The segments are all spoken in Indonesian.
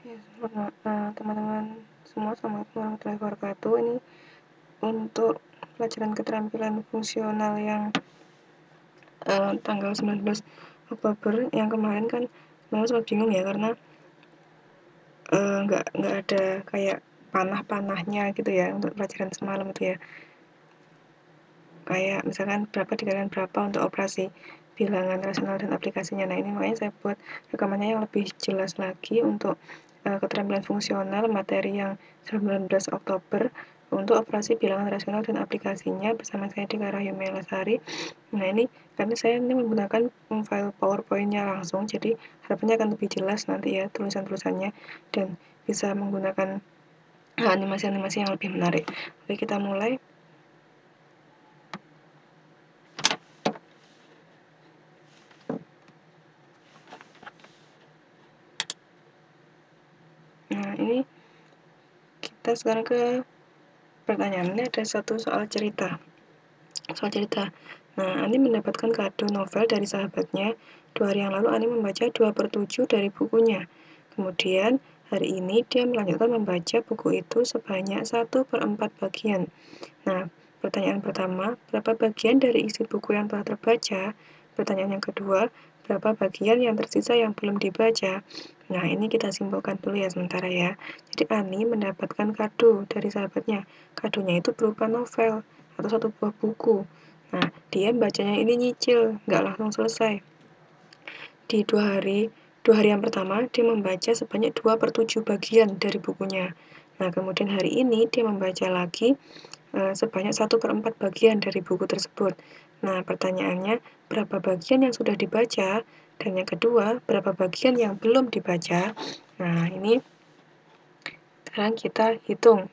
Ya, teman-teman semua, assalamualaikum warahmatullahi wabarakatuh. Ini untuk pelajaran keterampilan fungsional yang tanggal 19 Oktober yang kemarin kan sebenarnya sempat bingung ya, karena nggak ada kayak panah-panahnya gitu ya untuk pelajaran semalam itu ya. Kayak misalkan berapa dikalikan berapa untuk operasi bilangan rasional dan aplikasinya. Nah, ini makanya saya buat rekamannya yang lebih jelas lagi untuk keterampilan fungsional materi yang 19 Oktober untuk operasi bilangan rasional dan aplikasinya bersama saya di Rahyumi Lasari. Nah, ini karena saya ini menggunakan file PowerPoint-nya langsung, jadi harapannya akan lebih jelas nanti ya tulisan-tulisannya dan bisa menggunakan animasi-animasi yang lebih menarik. Oke, kita mulai. Nah, ini kita sekarang ke pertanyaan. Ini ada satu soal cerita. Nah, Ani mendapatkan kado novel dari sahabatnya. 2 hari yang lalu Ani membaca 2/7 dari bukunya. Kemudian hari ini dia melanjutkan membaca buku itu sebanyak 1/4 bagian. Nah, pertanyaan pertama, berapa bagian dari isi buku yang telah terbaca? Pertanyaan yang kedua, berapa bagian yang tersisa yang belum dibaca? Nah, ini kita simpulkan dulu ya sementara ya. Jadi Ani mendapatkan kado dari sahabatnya. Kadonya itu berupa novel atau satu buah buku. Nah, dia bacanya ini nyicil, nggak langsung selesai. Di 2 hari yang pertama, dia membaca sebanyak 2/7 bagian dari bukunya. Nah, kemudian hari ini dia membaca lagi sebanyak 1/4 bagian dari buku tersebut. Nah, pertanyaannya, berapa bagian yang sudah dibaca? Dan yang kedua, berapa bagian yang belum dibaca? Nah, ini sekarang kita hitung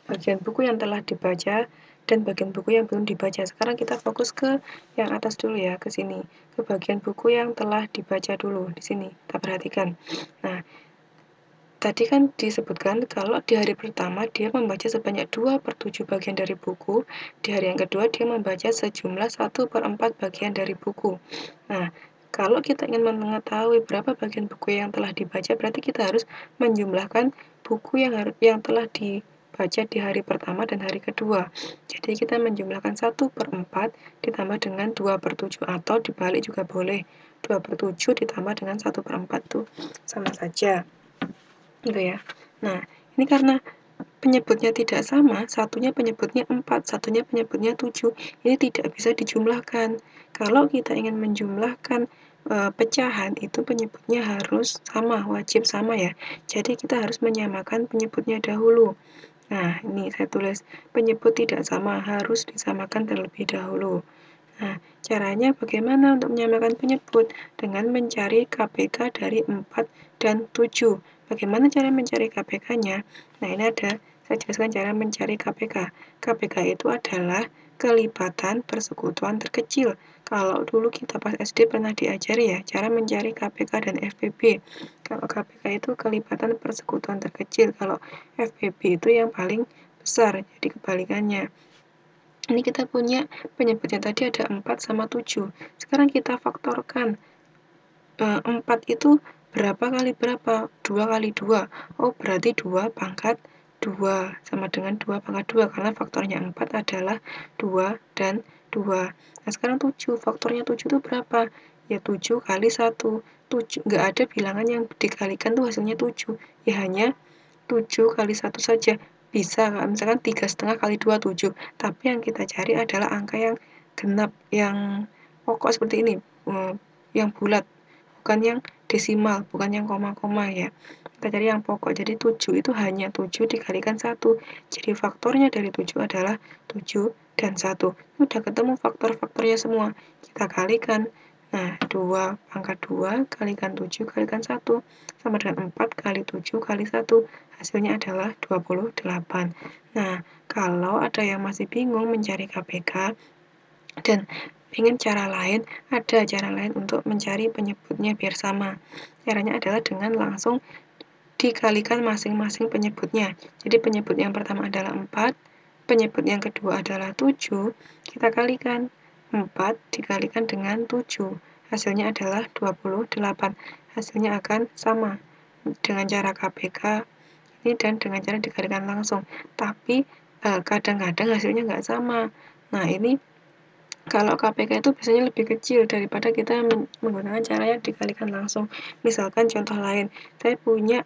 bagian buku yang telah dibaca dan bagian buku yang belum dibaca. Sekarang kita fokus ke yang atas dulu ya, ke sini. Ke bagian buku yang telah dibaca dulu, di sini. Kita perhatikan. Nah, tadi kan disebutkan kalau di hari pertama dia membaca sebanyak 2/7 bagian dari buku, di hari yang kedua dia membaca sejumlah 1/4 bagian dari buku. Nah, kalau kita ingin mengetahui berapa bagian buku yang telah dibaca, berarti kita harus menjumlahkan buku yang telah dibaca di hari pertama dan hari kedua. Jadi kita menjumlahkan 1/4 ditambah dengan 2/7 atau dibalik juga boleh. 2/7 ditambah dengan 1/4 itu sama saja. Gitu ya. Nah, ini karena penyebutnya tidak sama, satunya penyebutnya 4, satunya penyebutnya 7, ini tidak bisa dijumlahkan. Kalau kita ingin menjumlahkan pecahan, itu penyebutnya harus sama, wajib sama ya. Jadi kita harus menyamakan penyebutnya dahulu. Nah, ini saya tulis, penyebut tidak sama harus disamakan terlebih dahulu. Nah, caranya bagaimana untuk menyamakan penyebut? Dengan mencari KPK dari 4 dan 7. Bagaimana cara mencari KPK-nya? Nah, ini ada, saya jelaskan cara mencari KPK. KPK itu adalah kelipatan persekutuan terkecil. Kalau dulu kita pas SD pernah diajari ya, cara mencari KPK dan FPB. Kalau KPK itu kelipatan persekutuan terkecil, kalau FPB itu yang paling besar, jadi kebalikannya. Ini kita punya penyebutnya tadi ada 4 sama 7. Sekarang kita faktorkan. 4 itu berapa kali berapa? 2 kali 2. Oh, berarti 2 pangkat 2 sama dengan 2 pangkat 2 karena faktornya 4 adalah 2 dan 2. Nah, sekarang 7. Faktornya 7 itu berapa? Ya 7 kali 1. 7, nggak ada bilangan yang dikalikan tuh hasilnya 7. Ya hanya 7 kali 1 saja. Bisa, misalkan 3,5 kali 2, 7. Tapi yang kita cari adalah angka yang genap, yang pokok seperti ini, yang bulat, bukan yang desimal, bukan yang koma-koma ya. Kita cari yang pokok, jadi 7 itu hanya 7 dikalikan 1. Jadi faktornya dari 7 adalah 7 dan 1. Udah ketemu faktor-faktornya semua. Kita kalikan. Nah, 2 pangkat 2 kalikan 7 kalikan 1 sama dengan 4 kali 7 kali 1. Hasilnya adalah 28. Nah, kalau ada yang masih bingung mencari KPK dan ingin cara lain, ada cara lain untuk mencari penyebutnya biar sama. Caranya adalah dengan langsung dikalikan masing-masing penyebutnya. Jadi penyebut yang pertama adalah 4, penyebut yang kedua adalah 7, kita kalikan. 4 dikalikan dengan 7, hasilnya adalah 28. Hasilnya akan sama. dengan cara KPK ini dan dengan cara dikalikan langsung. Tapi kadang-kadang hasilnya nggak sama. Nah, ini kalau KPK itu biasanya lebih kecil daripada kita menggunakan cara yang dikalikan langsung. Misalkan contoh lain, saya punya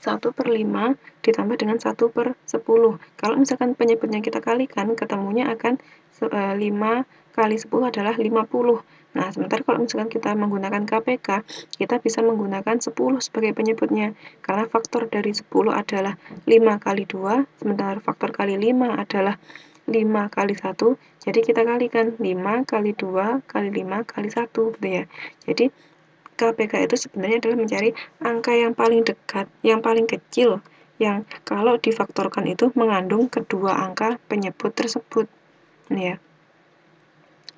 1/5 ditambah dengan 1/10. Kalau misalkan penyebutnya kita kalikan, ketemunya akan 5 kali 10 adalah 50. Nah, sementara kalau misalkan kita menggunakan KPK, kita bisa menggunakan 10 sebagai penyebutnya. Karena faktor dari 10 adalah 5 kali 2, sementara faktor kali 5 adalah 5 kali 1, jadi kita kalikan 5 kali 2 kali 5 kali 1, gitu ya. Jadi KPK itu sebenarnya adalah mencari angka yang paling dekat, yang paling kecil, yang kalau difaktorkan itu mengandung kedua angka penyebut tersebut. Ini ya,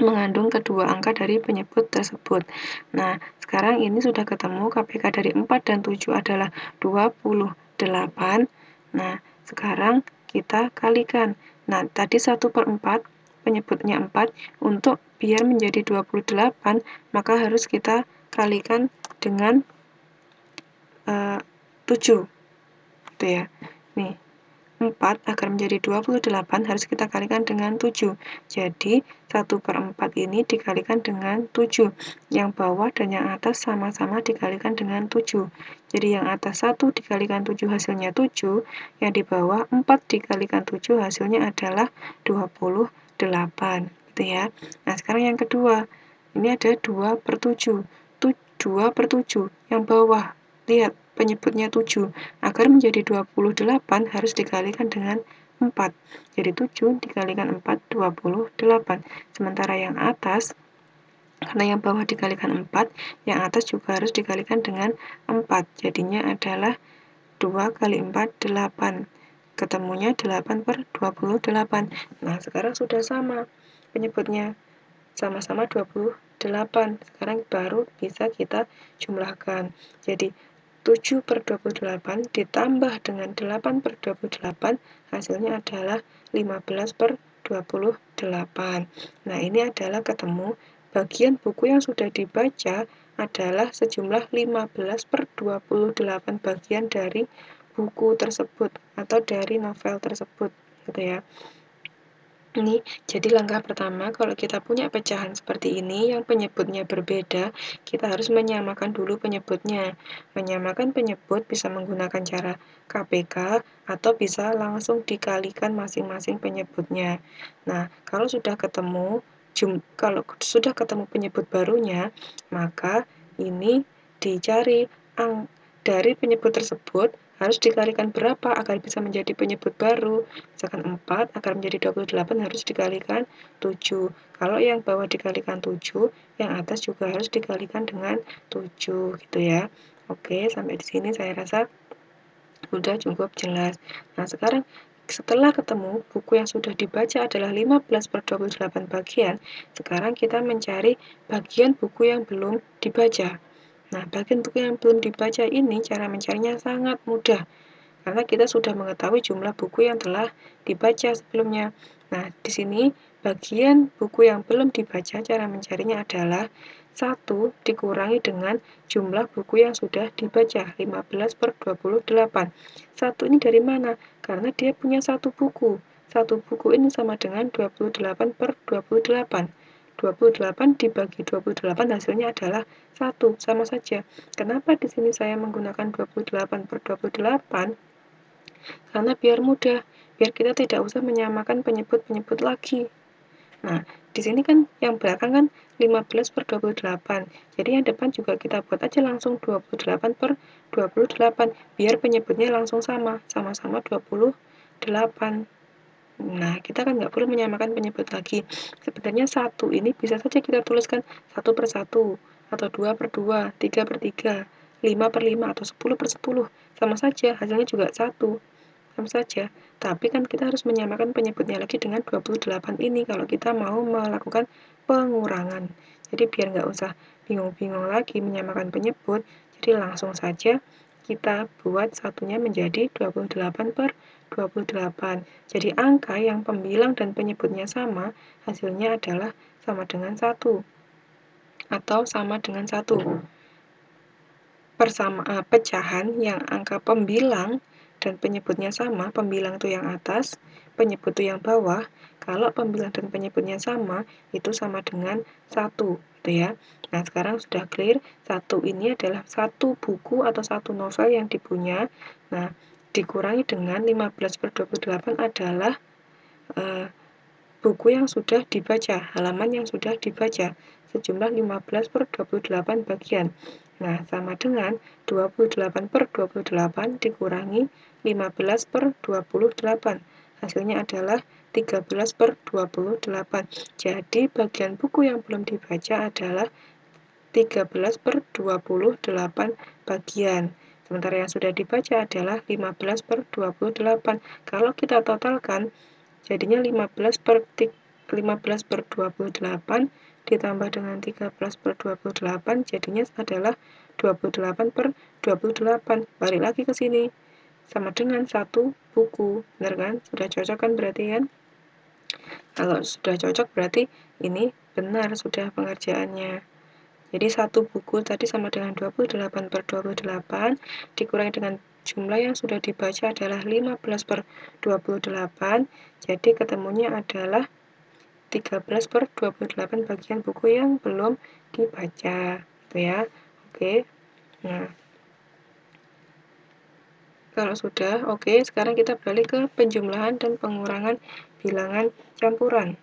mengandung kedua angka dari penyebut tersebut. Nah, sekarang ini sudah ketemu KPK dari 4 dan 7 adalah 28. Nah, sekarang kita kalikan. Nah, tadi 1/4 penyebutnya 4, untuk biar menjadi 28, maka harus kita kalikan dengan 7, gitu ya. Nih, 4 agar menjadi 28 harus kita kalikan dengan 7. Jadi 1/4 ini dikalikan dengan 7. Yang bawah dan yang atas sama-sama dikalikan dengan 7. Jadi yang atas 1 dikalikan 7 hasilnya 7, yang di bawah 4 dikalikan 7 hasilnya adalah 28, gitu ya. Nah, sekarang yang kedua, ini ada 2/7. 2/7 yang bawah, lihat penyebutnya 7. Agar menjadi 28 harus dikalikan dengan 4. Jadi 7 dikalikan 4, 28. Sementara yang atas, karena yang bawah dikalikan 4, yang atas juga harus dikalikan dengan 4. Jadinya adalah 2 kali 4, 8. Ketemunya 8/28. Nah, sekarang sudah sama penyebutnya. Sama-sama 28. Sekarang baru bisa kita jumlahkan. Jadi 7/28 ditambah dengan 8/28 hasilnya adalah 15/28. Nah, ini adalah ketemu bagian buku yang sudah dibaca adalah sejumlah 15/28 bagian dari buku tersebut atau dari novel tersebut, gitu ya. Ini jadi langkah pertama, kalau kita punya pecahan seperti ini yang penyebutnya berbeda, kita harus menyamakan dulu penyebutnya. Menyamakan penyebut bisa menggunakan cara KPK atau bisa langsung dikalikan masing-masing penyebutnya. Nah, kalau sudah ketemu penyebut barunya, maka ini dicari dari penyebut tersebut harus dikalikan berapa agar bisa menjadi penyebut baru. Misalkan 4 agar menjadi 28 harus dikalikan 7. Kalau yang bawah dikalikan 7, yang atas juga harus dikalikan dengan 7, gitu ya. Oke, sampai di sini saya rasa sudah cukup jelas. Nah, sekarang setelah ketemu buku yang sudah dibaca adalah 15/28 bagian, sekarang kita mencari bagian buku yang belum dibaca. Nah, bagian buku yang belum dibaca ini cara mencarinya sangat mudah, karena kita sudah mengetahui jumlah buku yang telah dibaca sebelumnya. Nah, di sini bagian buku yang belum dibaca, cara mencarinya adalah 1 dikurangi dengan jumlah buku yang sudah dibaca, 15/28. 1 ini dari mana? Karena dia punya 1 buku. 1 buku ini sama dengan 28/28. 28 dibagi 28 hasilnya adalah 1, sama saja. Kenapa di sini saya menggunakan 28/28? Karena biar mudah, biar kita tidak usah menyamakan penyebut-penyebut lagi. Nah, di sini kan yang belakang kan 15/28. Jadi yang depan juga kita buat aja langsung 28/28, biar penyebutnya langsung sama-sama 28. Nah, kita kan nggak perlu menyamakan penyebut lagi. Sebenarnya 1 ini bisa saja kita tuliskan 1/1, atau 2/2, 3/3, 5/5, atau 10/10. Sama saja, hasilnya juga 1. Sama saja. Tapi kan kita harus menyamakan penyebutnya lagi dengan 28 ini kalau kita mau melakukan pengurangan. Jadi biar nggak usah bingung-bingung lagi menyamakan penyebut, jadi langsung saja kita buat satunya menjadi 28/28. Jadi angka yang pembilang dan penyebutnya sama, hasilnya adalah sama dengan 1 atau sama dengan 1. pecahan yang angka pembilang dan penyebutnya sama, pembilang itu yang atas, penyebut itu yang bawah. Kalau pembilang dan penyebutnya sama, itu sama dengan 1, gitu ya. Nah, sekarang sudah clear, 1 ini adalah satu buku atau satu novel yang dipunya. Nah, dikurangi dengan 15/28 adalah buku yang sudah dibaca, halaman yang sudah dibaca, sejumlah 15/28 bagian. Nah, sama dengan 28/28 dikurangi 15/28. Hasilnya adalah 13/28. Jadi, bagian buku yang belum dibaca adalah 13/28 bagian. Sementara yang sudah dibaca adalah 15/28. Kalau kita totalkan, jadinya 15/28 ditambah dengan 13/28 jadinya adalah 28/28. Balik lagi ke sini. Sama dengan satu buku. Benar kan? Sudah cocok kan berarti kan? Kalau sudah cocok berarti ini benar sudah pengerjaannya. Jadi satu buku tadi sama dengan 28/28 dikurangi dengan jumlah yang sudah dibaca adalah 15/28. Jadi ketemunya adalah 13/28 bagian buku yang belum dibaca, gitu ya. Oke. Nah, kalau sudah oke, sekarang kita balik ke penjumlahan dan pengurangan bilangan campuran.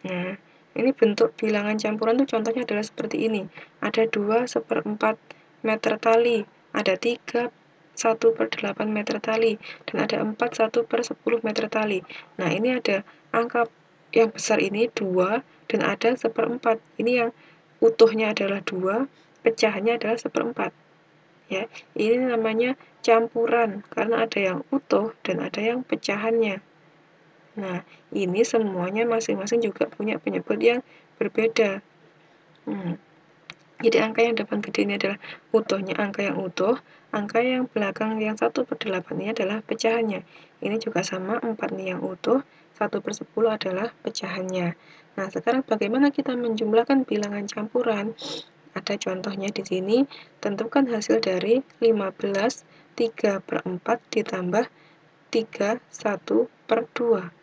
Nah, ini bentuk bilangan campuran tuh contohnya adalah seperti ini. Ada 2/4 meter tali, ada 3 1/8 meter tali, dan ada 4 1/10 meter tali. Nah, ini ada angka yang besar ini 2 dan ada 1/4. Ini yang utuhnya adalah 2, pecahannya adalah 1/4. Ya, ini namanya campuran karena ada yang utuh dan ada yang pecahannya. Nah, ini semuanya masing-masing juga punya penyebut yang berbeda. Jadi angka yang depan gede ini adalah utuhnya, angka yang utuh. Angka yang belakang yang 1/8 ini adalah pecahannya. Ini juga sama, 4 ini yang utuh, 1/10 adalah pecahannya. Nah, sekarang bagaimana kita menjumlahkan bilangan campuran? Ada contohnya di sini, tentukan hasil dari 15 3/4 ditambah 3 1/2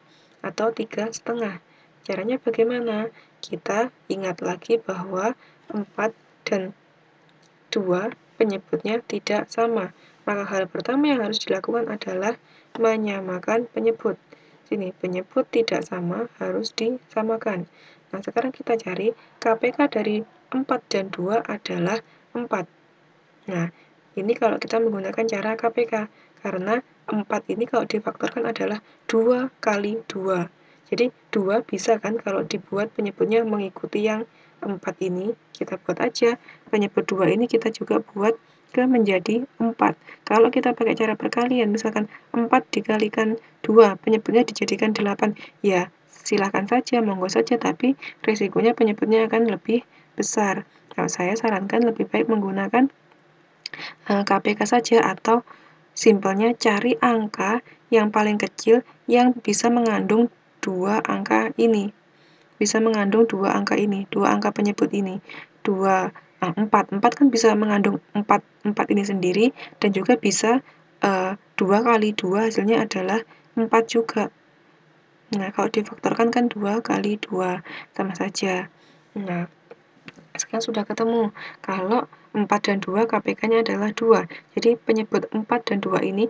atau 3,5. Caranya bagaimana? Kita ingat lagi bahwa 4 dan 2 penyebutnya tidak sama. Maka hal pertama yang harus dilakukan adalah menyamakan penyebut. Sini, penyebut tidak sama harus disamakan. Nah, sekarang kita cari KPK dari 4 dan 2 adalah 4. Nah, ini kalau kita menggunakan cara KPK, karena 4 ini kalau difaktorkan adalah 2 kali 2. Jadi 2 bisa kan kalau dibuat penyebutnya mengikuti yang 4 ini, kita buat aja. Penyebut 2 ini kita juga buat ke menjadi 4. Kalau kita pakai cara perkalian, misalkan 4 dikalikan 2, penyebutnya dijadikan 8. Ya, silahkan saja, monggo saja, tapi risikonya penyebutnya akan lebih besar. Kalau saya sarankan lebih baik menggunakan KPK saja atau simpelnya cari angka yang paling kecil yang bisa mengandung 2 angka ini. Bisa mengandung 2 angka ini, 2 angka penyebut ini. 4 kan bisa mengandung 4 ini sendiri dan juga bisa 2 kali 2 hasilnya adalah 4 juga. Nah, kalau difaktorkan kan 2 kali 2 sama saja. Nah, sekarang sudah ketemu. Kalau 4 dan 2 KPK-nya adalah 2. Jadi penyebut 4 dan 2 ini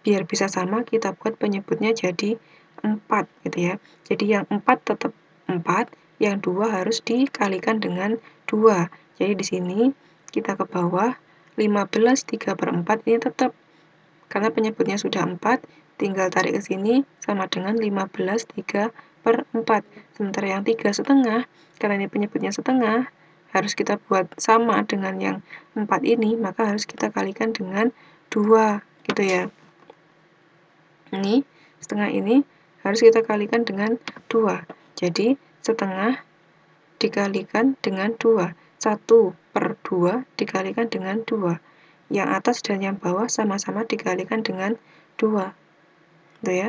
biar bisa sama kita buat penyebutnya jadi 4 gitu ya. Jadi yang 4 tetap 4, yang 2 harus dikalikan dengan 2. Jadi di sini kita ke bawah 15 3/4 ini tetap karena penyebutnya sudah 4, tinggal tarik ke sini sama dengan 15 3/4. Sementara yang 3,5 karena ini penyebutnya setengah harus kita buat sama dengan yang 4 ini, maka harus kita kalikan dengan 2 gitu ya. Ini setengah ini harus kita kalikan dengan 2. Jadi setengah dikalikan dengan 2. 1/2 dikalikan dengan 2. Yang atas dan yang bawah sama-sama dikalikan dengan 2. Gitu ya.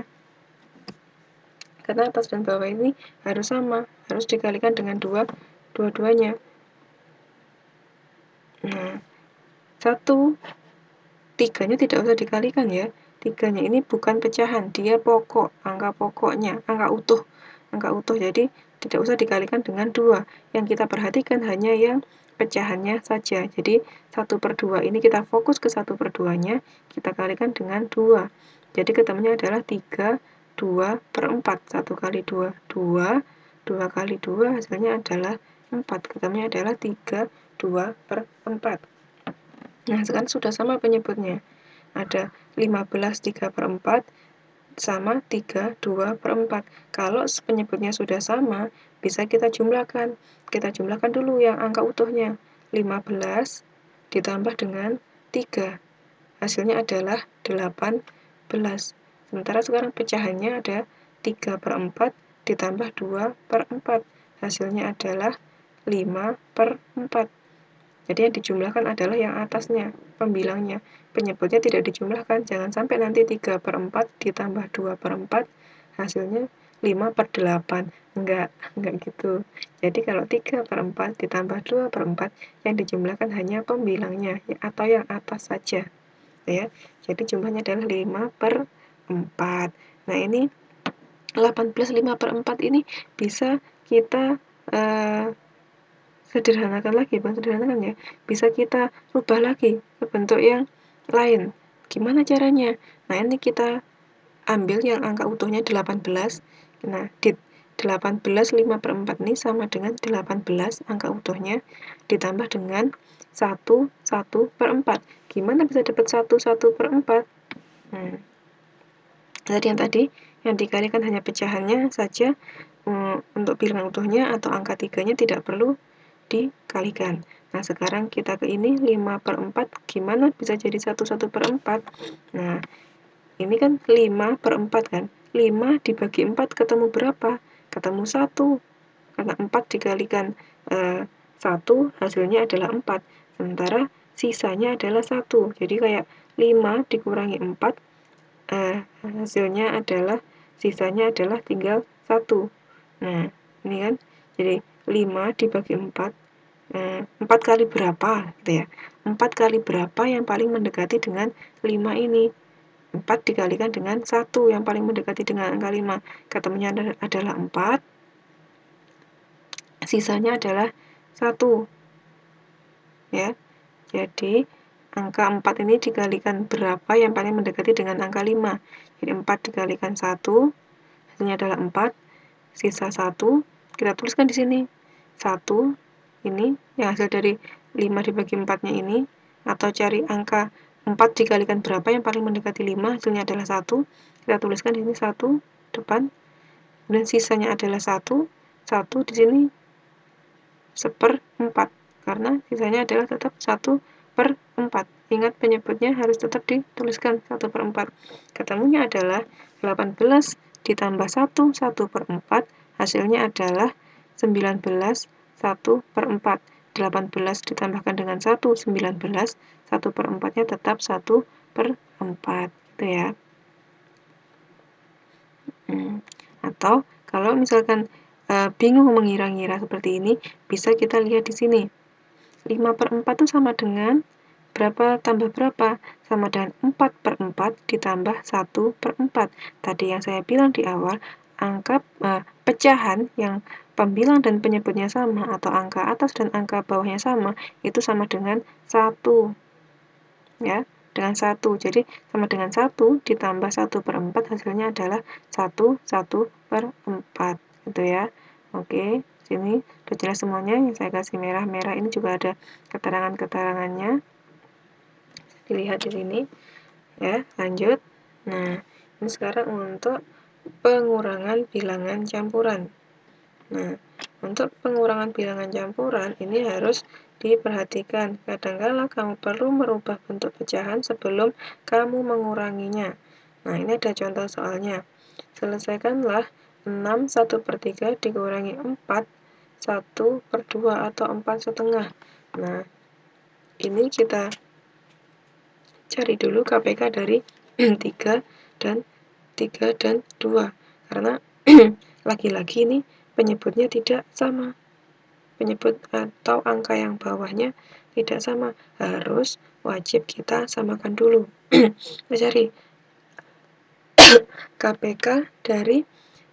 Karena atas dan bawah ini harus sama, harus dikalikan dengan 2 dua-duanya. Nah, 3-nya tidak usah dikalikan ya. 3-nya ini bukan pecahan, dia pokok, angka pokoknya, angka utuh. Jadi tidak usah dikalikan dengan 2. Yang kita perhatikan hanya yang pecahannya saja. Jadi 1/2 ini kita fokus ke 1/2-nya, kita kalikan dengan 2. Jadi ketemunya adalah 3/2/4. 1 kali 2, 2. 2 kali 2 hasilnya adalah 4. Ketemunya adalah 3/2/4. Nah, sekarang sudah sama penyebutnya. Ada 15 3/4 sama 3/2/4. Kalau penyebutnya sudah sama, bisa kita jumlahkan. Kita jumlahkan dulu yang angka utuhnya. 15 ditambah dengan 3. Hasilnya adalah 18. Sementara sekarang pecahannya ada 3/4 ditambah 2/4. Hasilnya adalah 5/4. Jadi yang dijumlahkan adalah yang atasnya, pembilangnya. Penyebutnya tidak dijumlahkan, jangan sampai nanti 3/4 ditambah 2/4, hasilnya 5/8. Enggak gitu. Jadi kalau 3/4 ditambah 2/4, yang dijumlahkan hanya pembilangnya, atau yang atas saja. Ya, jadi jumlahnya adalah 5/4. Nah, ini 18 5/4 ini bisa kita sederhanakan lagi, bisa kita rubah lagi ke bentuk yang lain. Gimana caranya? Nah, ini kita ambil yang angka utuhnya 18. Nah, di 18 5/4 ini sama dengan 18 angka utuhnya ditambah dengan 1/4. Gimana bisa dapat 1/4? Tadi yang dikalikan hanya pecahannya saja. Untuk bilangan utuhnya atau angka 3-nya tidak perlu dikalikan. Nah, sekarang kita ke ini 5/4, gimana bisa jadi 1/4? Nah, ini kan 5/4 kan. 5 dibagi 4 ketemu berapa? Ketemu 1. Karena 4 dikalikan 1 hasilnya adalah 4. Sementara sisanya adalah 1. Jadi kayak 5 dikurangi 4 hasilnya adalah sisanya adalah tinggal 1. Nah, ini kan jadi 5 dibagi 4. 4 kali berapa gitu ya. 4 kali berapa yang paling mendekati dengan 5 ini. 4 dikalikan dengan 1 yang paling mendekati dengan angka 5. Ketemunya adalah 4. Sisanya adalah 1. Ya. Jadi angka 4 ini dikalikan berapa yang paling mendekati dengan angka 5. Jadi 4 dikalikan 1 hasilnya adalah 4. Sisa 1 kita tuliskan di sini. 1 ini yang hasil dari 5 dibagi 4-nya ini, atau cari angka 4 dikalikan berapa yang paling mendekati 5, hasilnya adalah 1. Kita tuliskan di sini 1 depan, dan sisanya adalah 1. 1 di sini 1/4, karena sisanya adalah tetap 1/4. Ingat, penyebutnya harus tetap dituliskan 1/4. Ketemunya adalah 18 ditambah 1 1/4, hasilnya adalah 19 1/4. 18 ditambahkan dengan 1, 19. 1/4-nya tetap 1/4. Gitu ya. Atau kalau misalkan bingung mengira-ngira seperti ini, bisa kita lihat di sini. 5/4 itu sama dengan berapa tambah berapa? Sama dengan 4/4 ditambah 1/4. Tadi yang saya bilang di awal, angka pecahan yang pembilang dan penyebutnya sama, atau angka atas dan angka bawahnya sama, itu sama dengan 1. Ya, dengan 1. Jadi sama dengan 1 ditambah 1/4, hasilnya adalah 1/4. Gitu ya. Oke, sini udah jelas semuanya. Yang saya kasih merah-merah ini juga ada keterangan-keterangannya. Dilihat di sini. Ya, lanjut. Nah, ini sekarang untuk pengurangan bilangan campuran. Nah, untuk pengurangan bilangan campuran ini harus diperhatikan. Kadangkala kamu perlu merubah bentuk pecahan sebelum kamu menguranginya. Nah, ini ada contoh soalnya. Selesaikanlah 6 1/3 dikurangi 4 1/2 atau 4/2. Nah, ini kita cari dulu KPK dari 3 dan 2. Karena lagi-lagi ini penyebutnya tidak sama. Penyebut atau angka yang bawahnya tidak sama. Harus wajib kita samakan dulu. Kita cari KPK dari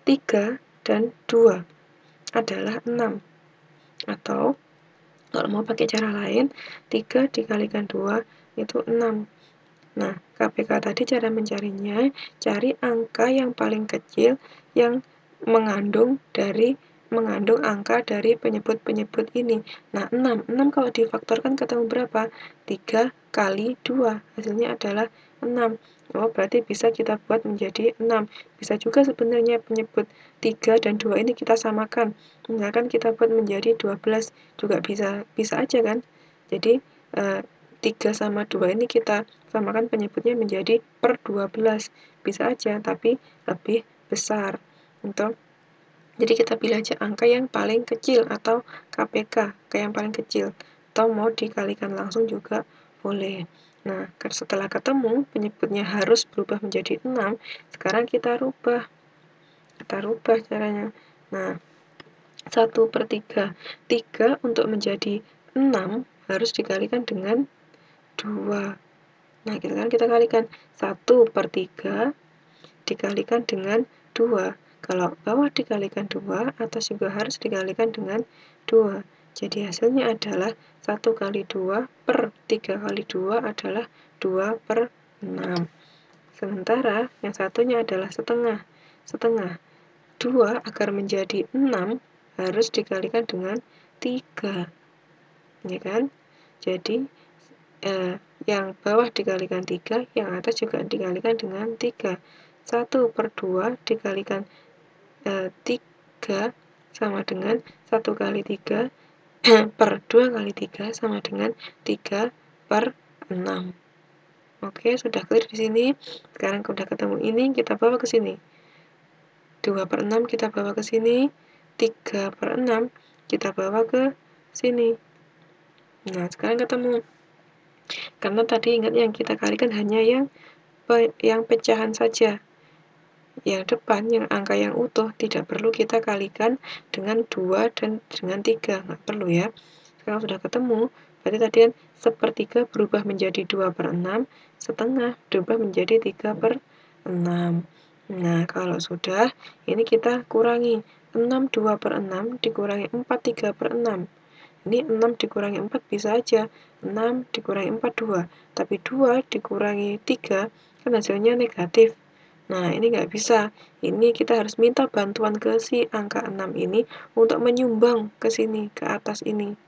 3 dan 2 adalah 6. Atau kalau mau pakai cara lain, 3 dikalikan 2 itu 6. Nah, KPK tadi cara mencarinya, cari angka yang paling kecil yang mengandung angka dari penyebut-penyebut ini. Nah, 6 kalau difaktorkan ketemu berapa? 3 kali 2, hasilnya adalah 6. Oh, berarti bisa kita buat menjadi 6. Bisa juga sebenarnya penyebut 3 dan 2 ini kita samakan. Misalkan kita buat menjadi 12, juga bisa aja kan? Jadi, 3 sama 2 ini kita samakan penyebutnya menjadi per 12. Bisa aja, tapi lebih besar. Jadi kita pilih aja angka yang paling kecil atau KPK, angka yang paling kecil. Atau mau dikalikan langsung juga boleh. Nah, setelah ketemu penyebutnya harus berubah menjadi 6, sekarang kita rubah caranya. Nah, 1/3. 3 untuk menjadi 6 harus dikalikan dengan 2. Nah, kita kalikan 1/3 dikalikan dengan 2. Kalau bawah dikalikan 2, atas juga harus dikalikan dengan 2. Jadi hasilnya adalah 1 kali 2 per 3 kali 2 adalah 2/6. Sementara yang satunya adalah setengah. 2 agar menjadi 6 harus dikalikan dengan 3. Ya kan? Jadi yang bawah dikalikan 3, yang atas juga dikalikan dengan 3. 1/2 dikalikan 3 sama dengan 1 kali 3 per 2 kali 3 sama dengan 3/6. Oke, sudah clear di sini. Sekarang sudah ketemu ini, kita bawa ke sini. 2/6 kita bawa ke sini. 3/6 kita bawa ke sini. Nah, sekarang ketemu. Karena tadi ingat yang kita kalikan hanya yang pecahan saja. Yang depan, yang angka yang utuh, tidak perlu kita kalikan dengan 2 dan dengan 3. Nggak perlu ya. Sekarang sudah ketemu, berarti tadi kan 1/3 berubah menjadi 2/6, setengah berubah menjadi 3/6. Nah, kalau sudah, ini kita kurangi. 6 2/6 dikurangi 4 3/6. Ini 6 dikurangi 4 bisa aja. 6 dikurangi 4, 2. Tapi 2 dikurangi 3, kan hasilnya negatif. Nah, ini nggak bisa. Ini kita harus minta bantuan ke si angka 6 ini untuk menyumbang ke sini, ke atas ini.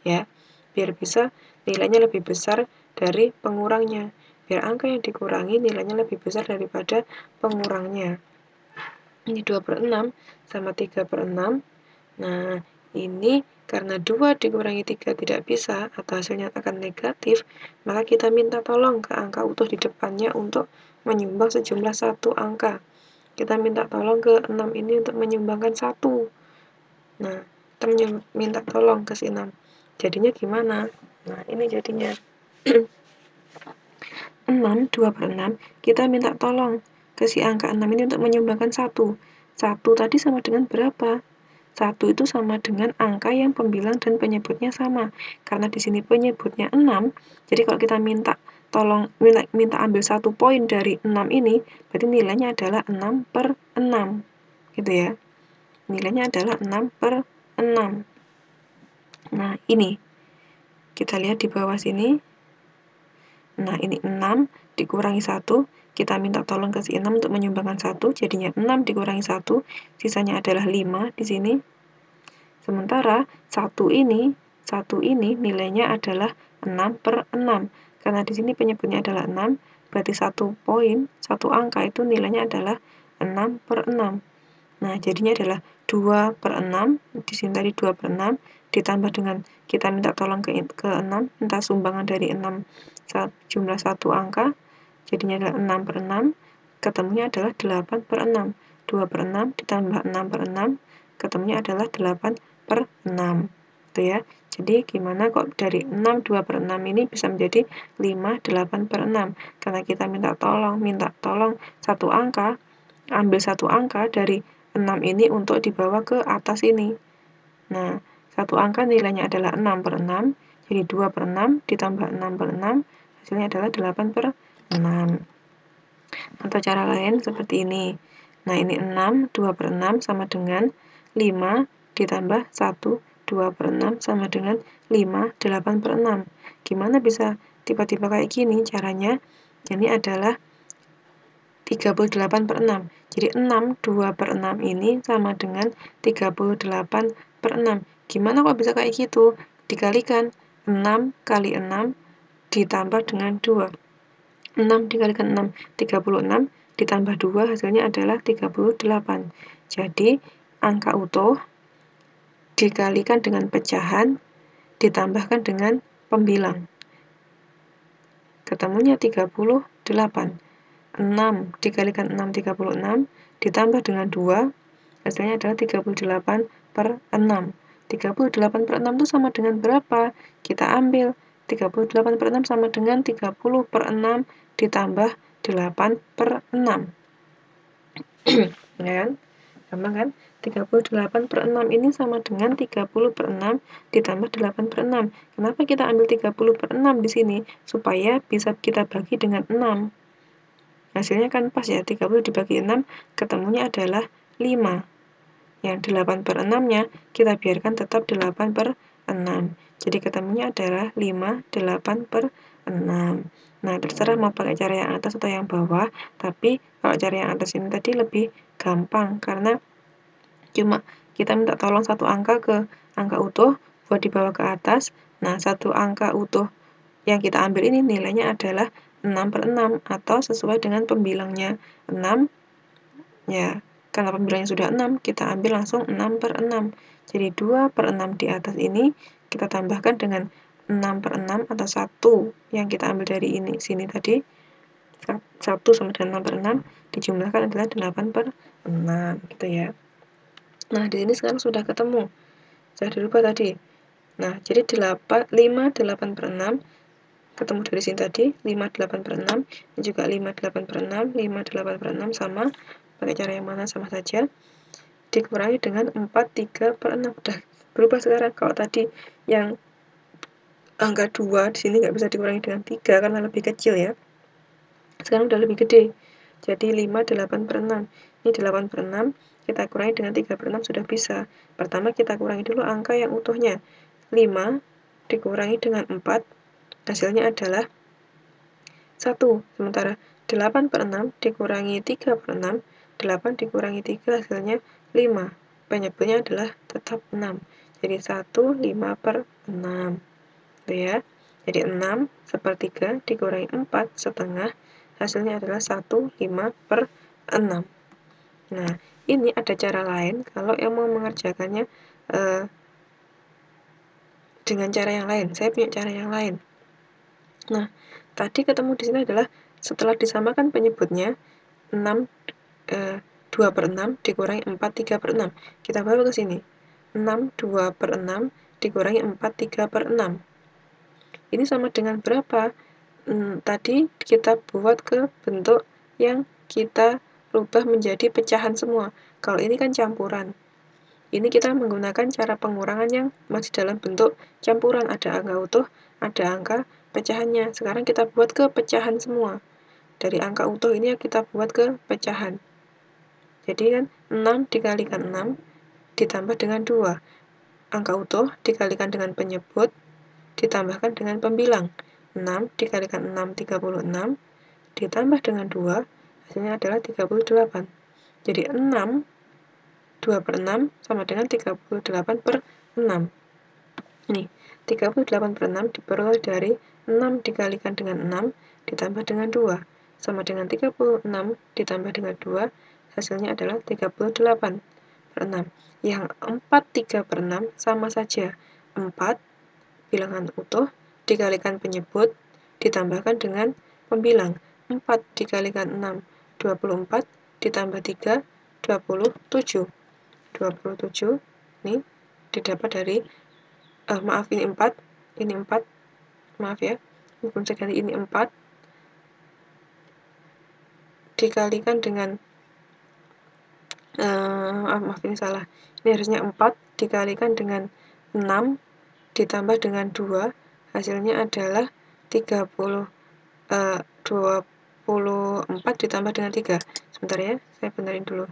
Ya, biar bisa nilainya lebih besar dari pengurangnya. Biar angka yang dikurangi nilainya lebih besar daripada pengurangnya. Ini 2/6 sama 3/6. Nah, ini karena 2 dikurangi 3 tidak bisa atau hasilnya akan negatif, maka kita minta tolong ke angka utuh di depannya untuk menyumbang sejumlah 1 angka. Kita minta tolong ke 6 ini untuk menyumbangkan 1. Nah, kita minta tolong ke si 6. Jadinya gimana? Nah, ini jadinya 6, 2/6, kita minta tolong ke si angka 6 ini untuk menyumbangkan 1. 1 tadi sama dengan berapa? 1 itu sama dengan angka yang pembilang dan penyebutnya sama. Karena di sini penyebutnya 6, jadi kalau kita minta ambil 1 poin dari 6 ini, berarti nilainya adalah 6/6. Gitu ya. Nilainya adalah 6/6. Nah, ini. Kita lihat di bawah sini. Nah, ini 6 dikurangi 1. Kita minta tolong ke si 6 untuk menyumbangkan 1. Jadinya 6 dikurangi 1. Sisanya adalah 5 di sini. Sementara 1 ini nilainya adalah 6/6. Karena di sini penyebutnya adalah 6, berarti 1 poin, 1 angka itu nilainya adalah 6/6. Nah, jadinya adalah 2/6, di sini tadi 2/6, ditambah dengan kita minta tolong ke 6, minta sumbangan dari 6, jumlah 1 angka, jadinya adalah 6/6, ketemunya adalah 8/6. 2/6 ditambah 6/6, ketemunya adalah 8/6. Gitu ya. Jadi gimana kok dari 6 2/6 ini bisa menjadi 5 8/6? Karena kita minta tolong satu angka, ambil satu angka dari 6 ini untuk dibawa ke atas ini. Nah, satu angka nilainya adalah 6/6, jadi 2/6 ditambah 6/6, hasilnya adalah 8/6. Atau cara lain seperti ini. Nah, ini 6, 2/6 sama dengan 5 ditambah 1, 2/6 sama dengan 5, 8/6. Gimana bisa tiba-tiba kayak gini? Caranya, ini adalah 38/6. Jadi 6, 2/6 ini sama dengan 38/6. Gimana kok bisa kayak gitu? Dikalikan 6 kali 6 ditambah dengan 2. 6 dikalikan 6, 36, ditambah 2 hasilnya adalah 38. Jadi, angka utuh dikalikan dengan pecahan, ditambahkan dengan pembilang. Ketemunya 38. 6 dikalikan 6, 36, ditambah dengan 2, hasilnya adalah 38/6. 38/6 itu sama dengan berapa? Kita ambil 38/6 sama dengan 30/6 ditambah 8/6. Ya kan? Gampang kan? 38/6 ini sama dengan 30/6 ditambah 8/6. Kenapa kita ambil 30/6 di sini? Supaya bisa kita bagi dengan 6. Hasilnya kan pas ya, 30 dibagi 6, ketemunya adalah 5. Yang 8/6-nya kita biarkan tetap 8/6. Jadi ketemunya adalah 5, 8/6. Nah, terserah mau pakai cara yang atas atau yang bawah, tapi kalau cara yang atas ini tadi lebih gampang, karena cuma kita minta tolong satu angka ke angka utuh buat dibawa ke atas. Nah, satu angka utuh yang kita ambil ini nilainya adalah 6/6 atau sesuai dengan pembilangnya 6, ya karena pembilangnya sudah 6, kita ambil langsung 6/6. Jadi 2/6 di atas ini kita tambahkan dengan 6/6 atau 1 yang kita ambil dari sini tadi, 1 sama dengan 6/6 dijumlahkan adalah 8/6 gitu ya. Nah, di sini sekarang sudah ketemu. Saya lupa tadi. Nah, jadi 5 8/6 ketemu dari sini tadi, 5 8/6, dan juga 5 8/6, 5 8/6 sama, pakai cara yang mana sama saja, dikurangi dengan 4 3/6. Udah berubah sekarang. Kalau tadi yang angka 2 di sini nggak bisa dikurangi dengan 3 karena lebih kecil ya. Sekarang udah lebih gede. Jadi 5 8/6. Ini 8/6, kita kurangi dengan 3/6 sudah bisa. Pertama kita kurangi dulu angka yang utuhnya. 5 dikurangi dengan 4, hasilnya adalah 1. Sementara 8/6 dikurangi 3/6, 8 dikurangi 3 hasilnya 5. Penyebutnya adalah tetap 6. Jadi 1, 5/6. Gitu ya. Jadi 6 sepertiga dikurangi 4 setengah, hasilnya adalah 1, 5/6. Nah, ini ada cara lain kalau yang mau mengerjakannya dengan cara yang lain. Saya punya cara yang lain. Nah, tadi ketemu di sini adalah setelah disamakan penyebutnya 6 2/6 dikurangi 4 3/6. Kita bawa ke sini. 6 2/6 dikurangi 4 3/6. Ini sama dengan berapa? Tadi kita buat ke bentuk yang kita rubah menjadi pecahan semua. Kalau ini kan campuran. Ini kita menggunakan cara pengurangan yang masih dalam bentuk campuran. Ada angka utuh, ada angka pecahannya. Sekarang kita buat ke pecahan semua. Dari angka utuh ini kita buat ke pecahan. Jadi kan 6 dikalikan 6 ditambah dengan 2. Angka utuh dikalikan dengan penyebut ditambahkan dengan pembilang. 6 dikalikan 6 36 ditambah dengan 2 hasilnya adalah 38. Jadi 6 2/6 sama dengan 38/6. Ini 38/6 diperoleh dari 6 dikalikan dengan 6 ditambah dengan 2 sama dengan 36 ditambah dengan 2 hasilnya adalah 38/6. Yang 4 3/6 sama saja. 4 bilangan utuh dikalikan penyebut ditambahkan dengan pembilang. 4 dikalikan 6 24 ditambah 3 27. 27 ini didapat dari maaf ini 4, maaf ya, belum sekali ini 4 dikalikan dengan maaf ini salah, ini harusnya 4 dikalikan dengan 6 ditambah dengan 2 hasilnya adalah 38 24 ditambah dengan 3. Sebentar ya, saya benerin dulu.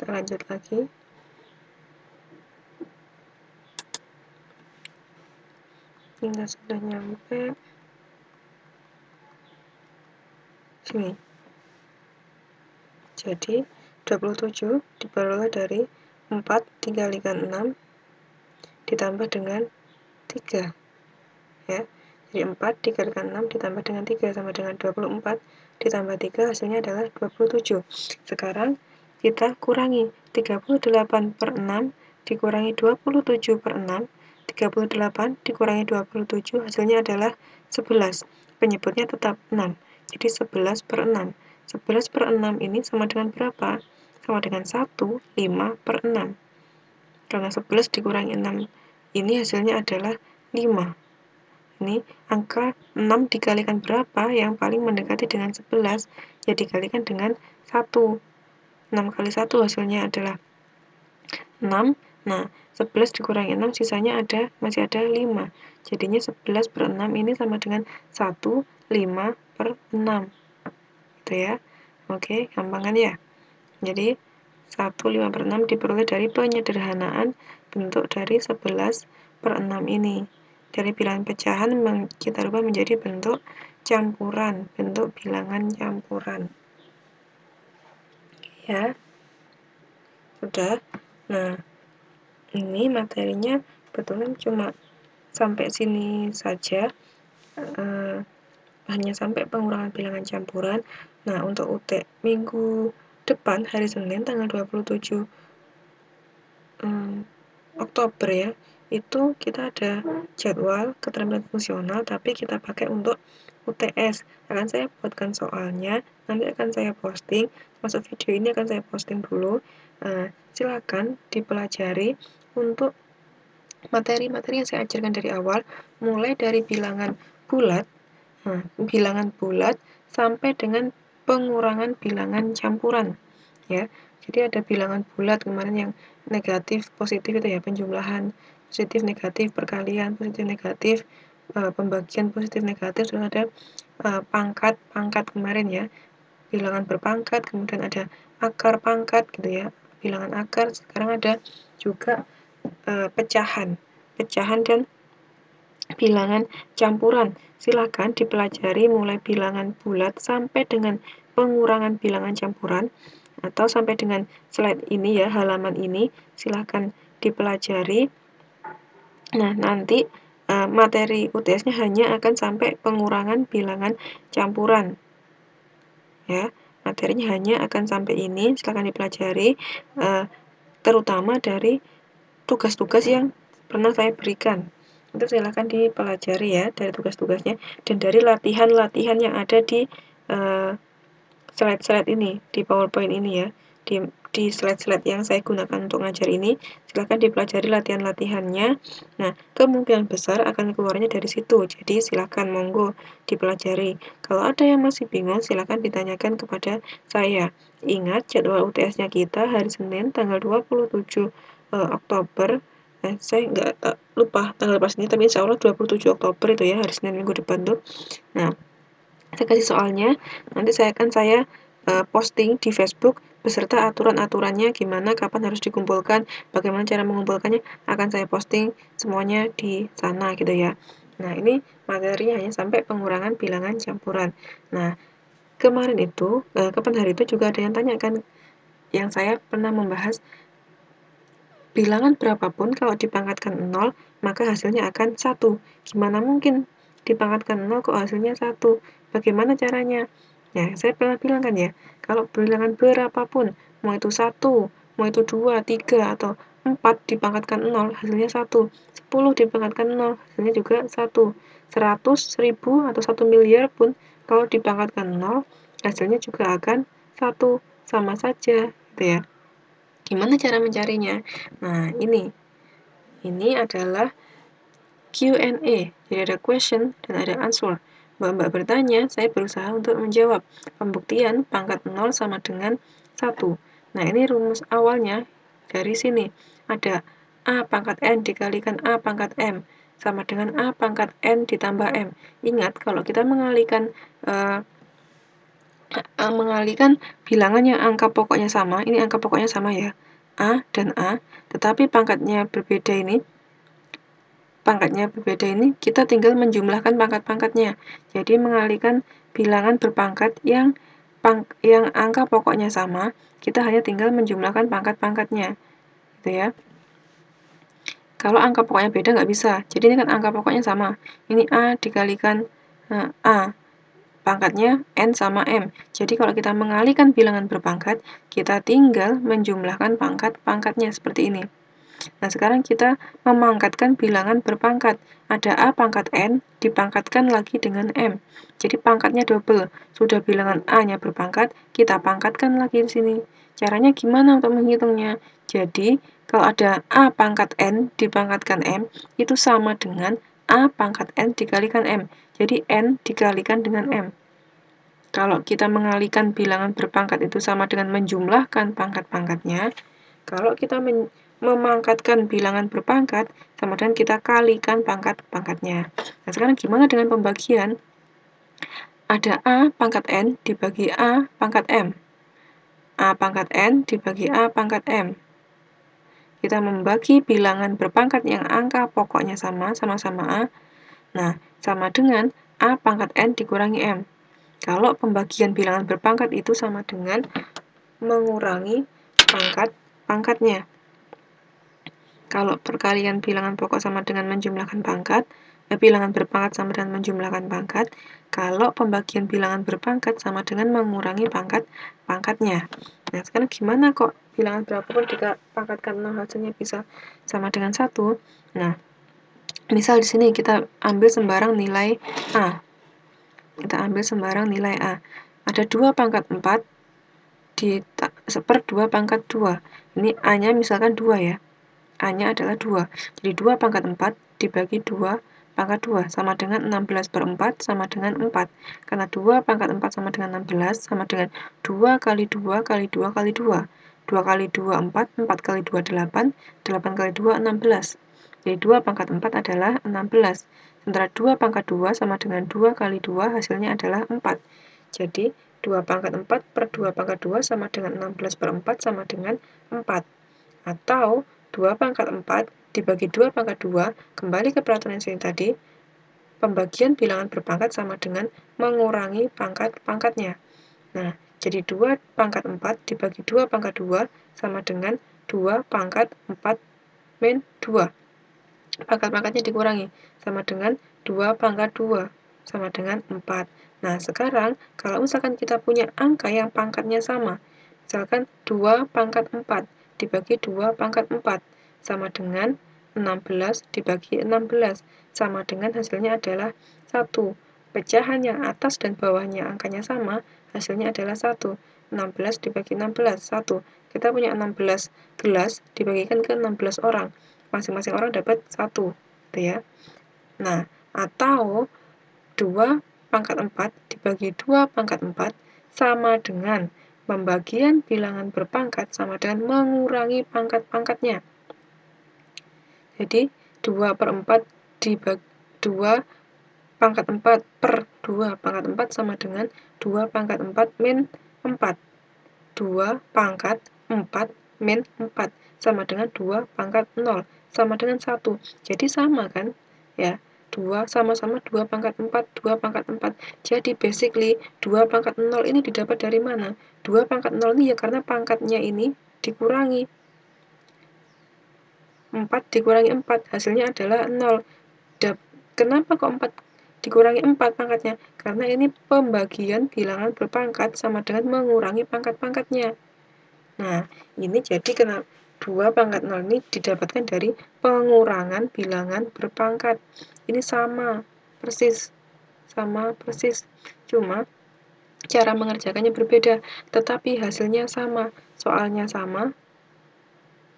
Kita lanjut lagi. Kita sudah nyampe sini. Jadi 27 diperoleh dari 4 dikalikan 6 ditambah dengan 3 ya. Jadi 4 dikalikan 6 ditambah dengan 3 sama dengan 24 ditambah 3 hasilnya adalah 27. Sekarang kita kurangi 38 per 6 dikurangi 27 per 6, 38 dikurangi 27 hasilnya adalah 11. Penyebutnya tetap 6. Jadi 11 per 6. 11 per 6 ini sama dengan berapa? Sama dengan 1, 5 per 6. Karena 11 dikurangi 6 ini hasilnya adalah 5. Ini angka 6 dikalikan berapa yang paling mendekati dengan 11? Ya dikalikan dengan 1. 6 kali 1 hasilnya adalah 6. Nah, 11 dikurangi 6 sisanya masih ada 5. Jadinya 11 per 6 ini sama dengan 1, 5 per 6. Gitu ya. Oke, gampang kan ya? Jadi 1, 5 per 6 diperoleh dari penyederhanaan bentuk dari 11 per 6 ini. Dari bilangan pecahan kita rubah menjadi bentuk campuran, bentuk bilangan campuran. Ya, sudah. Nah, ini materinya betulan cuma sampai sini saja, hanya sampai pengurangan bilangan campuran. Nah, untuk UT minggu depan hari Senin tanggal 27 Oktober ya, itu kita ada jadwal keterampilan fungsional tapi kita pakai untuk UTS. Akan saya buatkan soalnya, nanti akan saya posting, masuk video ini akan saya posting dulu. Silakan dipelajari untuk materi-materi yang saya ajarkan dari awal, mulai dari bilangan bulat sampai dengan pengurangan bilangan campuran ya. Jadi ada bilangan bulat kemarin yang negatif positif itu ya, penjumlahan positif negatif, perkalian positif negatif, pembagian positif negatif, terus ada pangkat kemarin ya, bilangan berpangkat, kemudian ada akar pangkat gitu ya, bilangan akar. Sekarang ada juga pecahan dan bilangan campuran. Silakan dipelajari mulai bilangan bulat sampai dengan pengurangan bilangan campuran, atau sampai dengan slide ini ya, halaman ini silakan dipelajari. Nah, nanti materi UTS-nya hanya akan sampai pengurangan bilangan campuran. Ya, materinya hanya akan sampai ini, silakan dipelajari, terutama dari tugas-tugas yang pernah saya berikan. Itu silakan dipelajari ya dari tugas-tugasnya dan dari latihan-latihan yang ada di slide-slide ini, di PowerPoint ini ya. Di slide-slide yang saya gunakan untuk ngajar ini, silakan dipelajari latihan-latihannya. Nah, kemungkinan besar akan keluarnya dari situ. Jadi silakan monggo dipelajari. Kalau ada yang masih bingung, silakan ditanyakan kepada saya. Ingat jadwal UTS-nya kita hari Senin tanggal 27 Oktober. Saya nggak lupa tanggal pas ini, tapi insya Allah 27 Oktober itu ya, hari Senin minggu depan tuh. Nah, saya kasih soalnya, nanti saya posting di Facebook beserta aturan-aturannya, gimana, kapan harus dikumpulkan, bagaimana cara mengumpulkannya, akan saya posting semuanya di sana gitu ya. Nah, ini materinya hanya sampai pengurangan bilangan campuran. Nah, kemarin itu, kapan hari itu juga ada yang tanya kan, yang saya pernah membahas bilangan berapapun kalau dipangkatkan 0, maka hasilnya akan 1. Gimana mungkin dipangkatkan 0 kok hasilnya 1? Bagaimana caranya? Ya, saya pernah bilang kan ya, kalau bilangan berapapun, mau itu 1, mau itu 2, 3, atau 4 dipangkatkan 0, hasilnya 1. 10 dipangkatkan 0, hasilnya juga 1. 100, 1000, atau 1 miliar pun kalau dipangkatkan 0, hasilnya juga akan 1. Sama saja, gitu ya. Gimana cara mencarinya? Nah, ini adalah Q&A. Jadi ada question dan ada answer. Mbak-mbak bertanya, saya berusaha untuk menjawab. Pembuktian pangkat 0 sama dengan 1. Nah, ini rumus awalnya dari sini. Ada A pangkat N dikalikan A pangkat M sama dengan A pangkat N ditambah M. Ingat, kalau kita mengalihkan bilangan yang angka pokoknya sama, ini angka pokoknya sama ya, A dan A, tetapi pangkatnya berbeda ini, kita tinggal menjumlahkan pangkat-pangkatnya. Jadi mengalihkan bilangan berpangkat yang angka pokoknya sama, kita hanya tinggal menjumlahkan pangkat-pangkatnya, gitu ya. Kalau angka pokoknya beda nggak bisa, jadi ini kan angka pokoknya sama. Ini A dikalikan A, pangkatnya N sama M. Jadi kalau kita mengalihkan bilangan berpangkat, kita tinggal menjumlahkan pangkat-pangkatnya seperti ini. Nah, sekarang kita memangkatkan bilangan berpangkat. Ada A pangkat N, dipangkatkan lagi dengan M. Jadi pangkatnya double. Sudah bilangan A-nya berpangkat, kita pangkatkan lagi di sini. Caranya gimana untuk menghitungnya? Jadi, kalau ada A pangkat N dipangkatkan M, itu sama dengan A pangkat N dikalikan M. Jadi, N dikalikan dengan M. Kalau kita mengalihkan bilangan berpangkat itu sama dengan menjumlahkan pangkat-pangkatnya, kalau kita memangkatkan bilangan berpangkat, sama dengan kita kalikan pangkat-pangkatnya. Nah, sekarang gimana dengan pembagian? Ada A pangkat N dibagi A pangkat M. A pangkat N dibagi A pangkat M. Kita membagi bilangan berpangkat yang angka pokoknya sama-sama A. Nah, sama dengan A pangkat N dikurangi M. Kalau pembagian bilangan berpangkat itu sama dengan mengurangi pangkat-pangkatnya. Kalau perkalian bilangan pokok sama dengan menjumlahkan pangkat, bilangan berpangkat sama dengan menjumlahkan pangkat, kalau pembagian bilangan berpangkat sama dengan mengurangi pangkat-pangkatnya. Nah, sekarang gimana kok bilangan berapapun dipangkatkan 0 hasilnya bisa sama dengan 1? Nah, misal di sini kita ambil sembarang nilai A. Ada 2 pangkat 4 per 2 pangkat 2. Ini A-nya misalkan 2 ya. A-nya adalah 2. Jadi 2 pangkat 4 dibagi 2 pangkat 2 sama dengan 16 per 4 sama dengan 4. Karena 2 pangkat 4 sama dengan 16 sama dengan 2 kali 2 kali 2 kali 2. 2 kali 2 4, 4 kali 2 8, 8 kali 2 16. Jadi 2 pangkat 4 adalah 16. Sementara 2 pangkat 2 sama dengan 2 kali 2 hasilnya adalah 4. Jadi 2 pangkat 4 per 2 pangkat 2 sama dengan 16 per 4 sama dengan 4. Atau 2 pangkat 4 dibagi 2 pangkat 2, kembali ke peraturan sini tadi, pembagian bilangan berpangkat sama dengan mengurangi pangkat-pangkatnya. Nah, jadi 2 pangkat 4 dibagi 2 pangkat 2 sama dengan 2 pangkat 4 min 2. Pangkat-pangkatnya dikurangi, sama dengan 2 pangkat 2, sama dengan 4. Nah, sekarang kalau misalkan kita punya angka yang pangkatnya sama, misalkan 2 pangkat 4 dibagi 2 pangkat 4, sama dengan 16 dibagi 16, sama dengan hasilnya adalah 1. Pecahan yang atas dan bawahnya angkanya sama, hasilnya adalah 1. 16 dibagi 16, 1. Kita punya 16 gelas dibagikan ke 16 orang. Masing-masing orang dapat 1, gitu ya. Nah, atau 2 pangkat 4 dibagi 2 pangkat 4 sama dengan pembagian bilangan berpangkat sama dengan mengurangi pangkat-pangkatnya. Jadi, 2 per 4 dibagi 2 pangkat 4 per 2 pangkat 4 sama dengan 2 pangkat 4 min 4. 2 pangkat 4 min 4 sama dengan 2 pangkat 0 sama dengan 1. Jadi sama kan? Ya, 2 sama-sama 2 pangkat 4, 2 pangkat 4. Jadi basically 2 pangkat 0 ini didapat dari mana? 2 pangkat 0 ini ya karena pangkatnya ini dikurangi. 4 dikurangi 4, hasilnya adalah 0. Kenapa kok 4 dikurangi 4 pangkatnya? Karena ini pembagian bilangan berpangkat sama dengan mengurangi pangkat-pangkatnya. Nah, ini jadi kenapa 2 pangkat 0 ini didapatkan dari pengurangan bilangan berpangkat. Ini sama persis. Cuma cara mengerjakannya berbeda, tetapi hasilnya sama. Soalnya sama,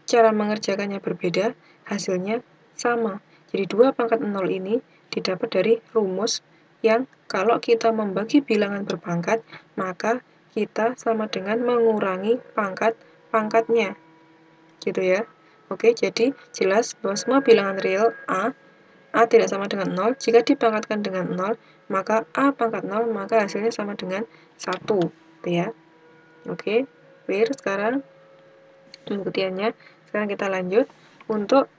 cara mengerjakannya berbeda, hasilnya sama. Jadi 2 pangkat 0 ini didapat dari rumus yang kalau kita membagi bilangan berpangkat, maka kita sama dengan mengurangi pangkat-pangkatnya. Gitu ya. Oke, jadi jelas bahwa semua bilangan real A tidak sama dengan 0. Jika dipangkatkan dengan 0, maka A pangkat 0, maka hasilnya sama dengan 1. Gitu ya. Oke, clear sekarang pembuktiannya. Sekarang kita lanjut untuk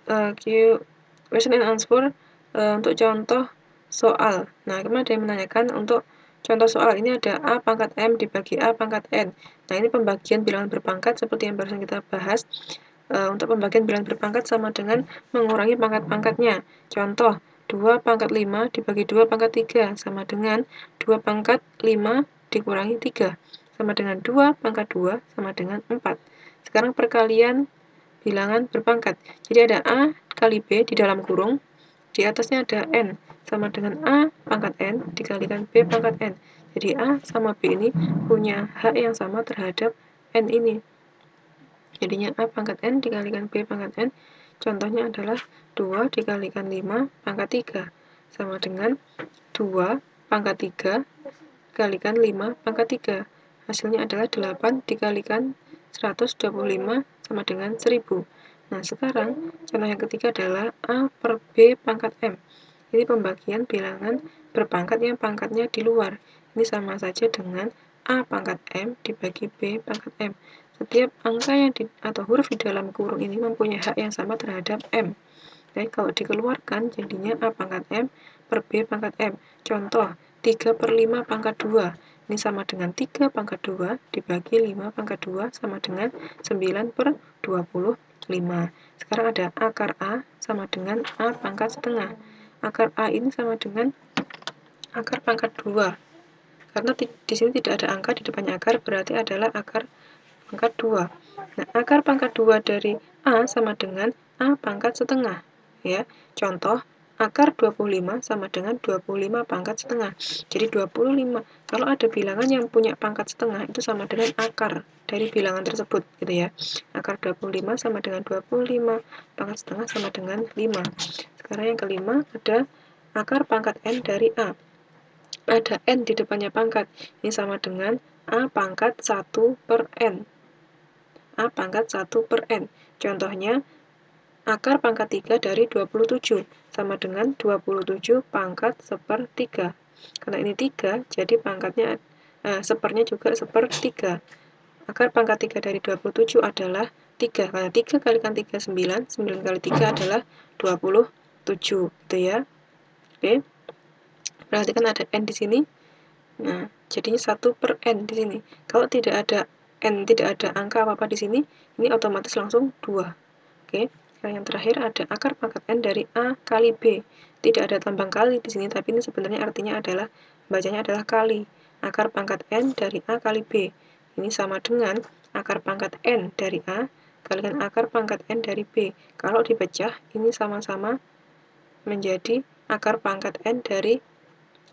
question and answer untuk contoh soal. Nah, kemarin ada yang menanyakan untuk contoh soal ini ada A pangkat M dibagi A pangkat N. Nah, ini pembagian bilangan berpangkat seperti yang barusan kita bahas. Untuk pembagian bilangan berpangkat sama dengan mengurangi pangkat-pangkatnya. Contoh, 2 pangkat 5 dibagi 2 pangkat 3 sama dengan 2 pangkat 5 dikurangi 3 sama dengan 2 pangkat 2 sama dengan 4. Sekarang perkalian bilangan berpangkat. Jadi ada A kali B di dalam kurung, di atasnya ada N, sama dengan A pangkat N dikalikan B pangkat N. Jadi A sama B ini punya hak yang sama terhadap N ini. Jadinya A pangkat N dikalikan B pangkat N, contohnya adalah 2 dikalikan 5 pangkat 3, sama dengan 2 pangkat 3 dikalikan 5 pangkat 3. Hasilnya adalah 8 dikalikan 125 sama dengan 1000. Nah, sekarang contoh yang ketiga adalah A per B pangkat M. Ini pembagian bilangan berpangkat yang pangkatnya di luar. Ini sama saja dengan A pangkat M dibagi B pangkat M. Setiap angka atau huruf di dalam kurung ini mempunyai hak yang sama terhadap M. Jadi kalau dikeluarkan jadinya A pangkat M per B pangkat M. Contoh, 3 per 5 pangkat 2. Ini sama dengan 3 pangkat 2 dibagi 5 pangkat 2 sama dengan 9 per 25. Sekarang ada akar A sama dengan A pangkat setengah. Akar A ini sama dengan akar pangkat 2. Karena di sini tidak ada angka di depannya akar, berarti adalah akar pangkat 2. Nah, akar pangkat 2 dari A sama dengan A pangkat setengah. Ya, contoh, akar 25 sama dengan 25 pangkat setengah. Jadi 25, kalau ada bilangan yang punya pangkat setengah, itu sama dengan akar dari bilangan tersebut, gitu ya. Akar 25 sama dengan 25, pangkat setengah sama dengan 5. Sekarang yang kelima, ada akar pangkat N dari A. Ada N di depannya pangkat, ini sama dengan A pangkat 1 per N. A pangkat 1 per N. Contohnya, akar pangkat 3 dari 27, sama dengan 27 pangkat sepertiga. Karena ini 3, jadi pangkatnya sepernya juga sepertiga. Akar pangkat 3 dari 27 adalah 3. Karena 3 kalikan 3, 9. 9 kali 3 adalah 27. Gitu ya. Oke. Perhatikan ada N di sini. Nah, jadinya 1 per N di sini. Kalau tidak ada N, tidak ada angka apa-apa di sini, ini otomatis langsung 2. Oke. Yang terakhir ada akar pangkat N dari A kali B. Tidak ada tambang kali di sini, tapi ini sebenarnya artinya adalah, bacanya adalah kali. Akar pangkat N dari A kali B. Ini sama dengan akar pangkat N dari A kalikan akar pangkat N dari B. Kalau dipecah, ini sama-sama menjadi akar pangkat N dari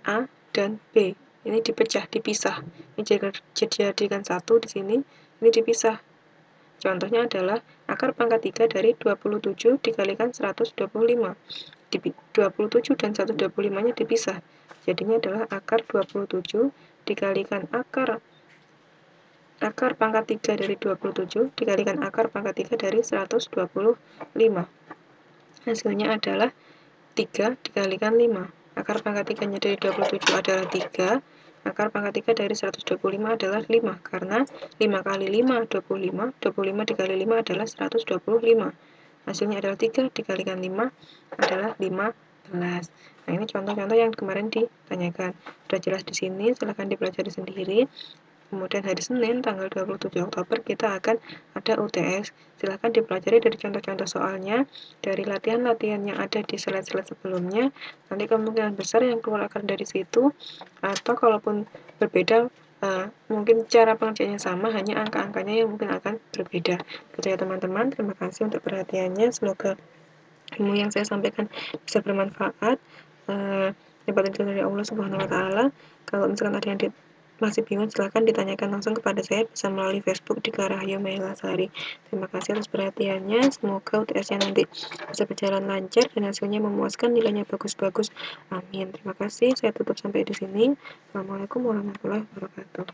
A dan B. Ini dipecah, dipisah. Ini jadikan 1 di sini, ini dipisah. Contohnya adalah akar pangkat 3 dari 27 dikalikan 125. 27 dan 125-nya dipisah. Jadinya adalah akar 27 dikalikan akar pangkat 3 dari 27 dikalikan akar pangkat 3 dari 125. Hasilnya adalah 3 dikalikan 5. Akar pangkat 3-nya dari 27 adalah 3. Akar pangkat 3 dari 125 adalah 5. Karena 5 kali 5, 25. 25 dikali 5 adalah 125. Hasilnya adalah 3 dikalikan 5 adalah 15. kelas. Nah, ini contoh-contoh yang kemarin ditanyakan. Sudah jelas di sini, silahkan dipelajari sendiri. Kemudian hari Senin tanggal 27 Oktober kita akan ada UTS. Silahkan dipelajari dari contoh-contoh soalnya, dari latihan-latihan yang ada di slide-slide sebelumnya. Nanti kemungkinan besar yang keluar akan dari situ, atau kalaupun berbeda, mungkin cara pengerjaannya sama, hanya angka-angkanya yang mungkin akan berbeda. Percaya teman-teman, terima kasih untuk perhatiannya. Semoga ilmu yang saya sampaikan bisa bermanfaat. Dapat itu dari Allah Subhanahu Wa Taala. Kalau misalkan ada yang masih bingung, silahkan ditanyakan langsung kepada saya, bisa melalui Facebook di Rahayu Mailasari. Terima kasih atas perhatiannya. Semoga UTS-nya nanti bisa berjalan lancar dan hasilnya memuaskan, nilainya bagus-bagus. Amin. Terima kasih. Saya tutup sampai di sini. Assalamualaikum warahmatullahi wabarakatuh.